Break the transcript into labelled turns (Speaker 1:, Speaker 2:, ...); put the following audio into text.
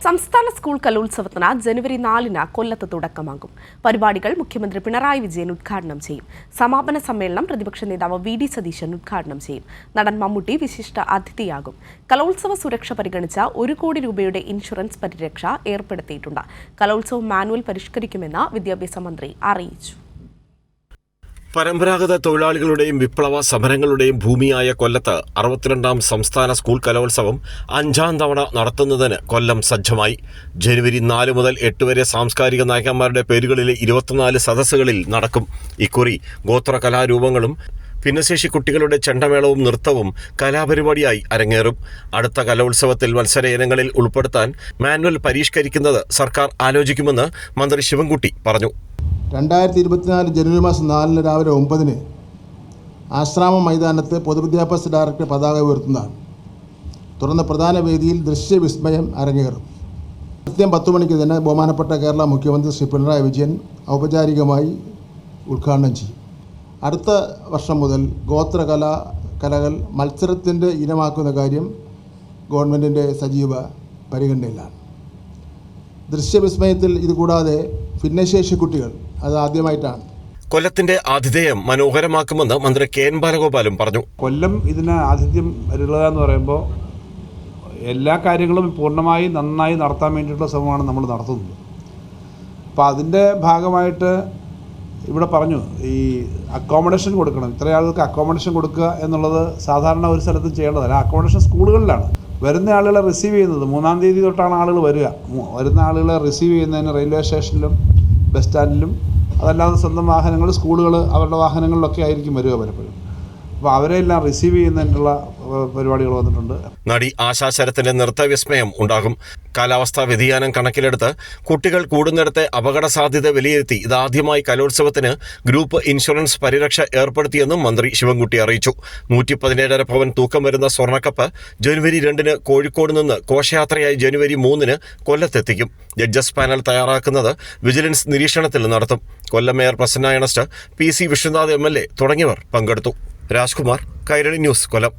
Speaker 1: സംസ്ഥാന സ്കൂൾ കലോത്സവത്തിന് ജനുവരി 4-ന് കൊല്ലത്ത് തുടക്കമാകും. പരിപാടികൾ മുഖ്യമന്ത്രി പിണറായി വിജയൻ ഉദ്ഘാടനം ചെയ്യും. സമാപന സമ്മേളനം പ്രതിപക്ഷ നേതാവ് വി.ഡി. സതീശൻ ഉദ്ഘാടനം ചെയ്യും. നടൻ മമ്മൂട്ടി വിശിഷ്ട അതിഥിയാകും. കലോത്സവ സുരക്ഷ പരിഗണിച്ച 1 കോടി രൂപയുടെ ഇൻഷുറൻസ് പരിരക്ഷ ഏർപ്പെടുത്തിയിട്ടുണ്ട്. കലോത്സവ മാനുവൽ പരിഷ്കരിക്കുമെന്ന് വിദ്യാഭ്യാസ മന്ത്രി അറിയിച്ചു.
Speaker 2: പരമ്പരാഗത തൊഴിലാളികളുടെയും വിപ്ലവ സമരങ്ങളുടെയും ഭൂമിയായ കൊല്ലത്ത് 62ാം സംസ്ഥാന സ്കൂൾ കലോത്സവം 5ാം തവണ നടത്തുന്നതിന് കൊല്ലം സജ്ജമായി. ജനുവരി 4 മുതൽ 8 വരെ സാംസ്കാരിക നായകന്മാരുടെ പേരുകളിലെ 24 സദസ്സുകളിൽ നടക്കും. ഇക്കുറി ഗോത്ര കലാരൂപങ്ങളും ഭിന്നശേഷി കുട്ടികളുടെ ചെണ്ടമേളവും നൃത്തവും കലാപരിപാടിയായി അരങ്ങേറും. അടുത്ത കലോത്സവത്തിൽ മത്സര ഇനങ്ങളിൽ ഉൾപ്പെടുത്താൻ മാനുവൽ പരിഷ്കരിക്കുന്നത് സർക്കാർ ആലോചിക്കുമെന്ന് മന്ത്രി ശിവൻകുട്ടി പറഞ്ഞു.
Speaker 3: 2024 ജനുവരി മാസം 4 രാവിലെ 9 ആശ്രാമം മൈതാനത്ത് പൊതുവിദ്യാഭ്യാസ ഡയറക്ടർ പതാക ഉയർത്തുന്നതാണ്. തുടർന്ന് പ്രധാന വേദിയിൽ ദൃശ്യവിസ്മയം അരങ്ങേറും. കൃത്യം 10 മണിക്ക് തന്നെ ബഹുമാനപ്പെട്ട കേരള മുഖ്യമന്ത്രി ശ്രീ പിണറായി വിജയൻ ഔപചാരികമായി ഉദ്ഘാടനം ചെയ്യും. അടുത്ത വർഷം മുതൽ കലകൾ മത്സരത്തിൻ്റെ ഇനമാക്കുന്ന കാര്യം ഗവൺമെൻറ്റിൻ്റെ സജീവ പരിഗണനയിലാണ്. ദൃശ്യവിസ്മയത്തിൽ ഇതുകൂടാതെ ഭിന്നശേഷി കുട്ടികൾ അത് ആദ്യമായിട്ടാണ്.
Speaker 2: കൊല്ലത്തിന്റെ ആതിഥേയം മനോഹരമാക്കുമെന്ന് മന്ത്രി കെ എൻ ബാലഗോപാലും പറഞ്ഞു.
Speaker 4: കൊല്ലം ഇതിന് ആതിഥ്യം വരുക എന്ന് പറയുമ്പോൾ എല്ലാ കാര്യങ്ങളും പൂർണ്ണമായി നന്നായി നടത്താൻ വേണ്ടിയിട്ടുള്ള ശ്രമമാണ് നമ്മൾ നടത്തുന്നത്. അപ്പോൾ അതിൻ്റെ ഭാഗമായിട്ട് ഇവിടെ പറഞ്ഞു, ഈ അക്കോമഡേഷൻ കൊടുക്കണം, ഇത്ര ആളുകൾക്ക് അക്കോമഡേഷൻ കൊടുക്കുക എന്നുള്ളത് സാധാരണ ഒരു സ്ഥലത്തും ചെയ്യേണ്ടതല്ല. അക്കോമഡേഷൻ സ്കൂളുകളിലാണ്. വരുന്ന ആളുകളെ റിസീവ് ചെയ്യുന്നത് 3-ാം തീയതി തൊട്ടാണ് ആളുകൾ വരിക. വരുന്ന ആളുകളെ റിസീവ് ചെയ്യുന്നതിന് റെയിൽവേ സ്റ്റേഷനിലും ബസ് സ്റ്റാൻഡിലും, അതല്ലാതെ സ്വന്തം വാഹനങ്ങൾ, സ്കൂളുകൾ അവരുടെ വാഹനങ്ങളിലൊക്കെ ആയിരിക്കും വരിക പലപ്പോഴും. അപ്പോൾ അവരെല്ലാം റിസീവ് ചെയ്യുന്നതിനുള്ള പരിപാടികൾ വന്നിട്ടുണ്ട്.
Speaker 2: നടി ആശാ ശരത്തിന്റെ നൃത്തവിസ്മയം ഉണ്ടാകും. കാലാവസ്ഥാ വ്യതിയാനം കണക്കിലെടുത്ത് കുട്ടികൾ കൂടുന്നിടത്തെ അപകട സാധ്യത വിലയിരുത്തി ഇതാദ്യമായി കലോത്സവത്തിന് ഗ്രൂപ്പ് ഇൻഷുറൻസ് പരിരക്ഷ ഏർപ്പെടുത്തിയെന്നും മന്ത്രി ശിവൻകുട്ടി അറിയിച്ചു. 117.5 പവൻ തൂക്കം വരുന്ന സ്വർണ്ണക്കപ്പ് ജനുവരി 2-ന് കോഴിക്കോട് നിന്ന് ഘോഷയാത്രയായി ജനുവരി 3-ന് കൊല്ലത്തെത്തിക്കും. ജഡ്ജസ് പാനൽ തയ്യാറാക്കുന്നത് വിജിലൻസ് നിരീക്ഷണത്തിൽ നടത്തും. Kollam mayor Prasanna Ernest, PC Vishnunath MLA തുടങ്ങിയവർ പങ്കെടുത്തു. രാജ്കുമാർ, കൈരളി ന്യൂസ്, കൊല്ലം.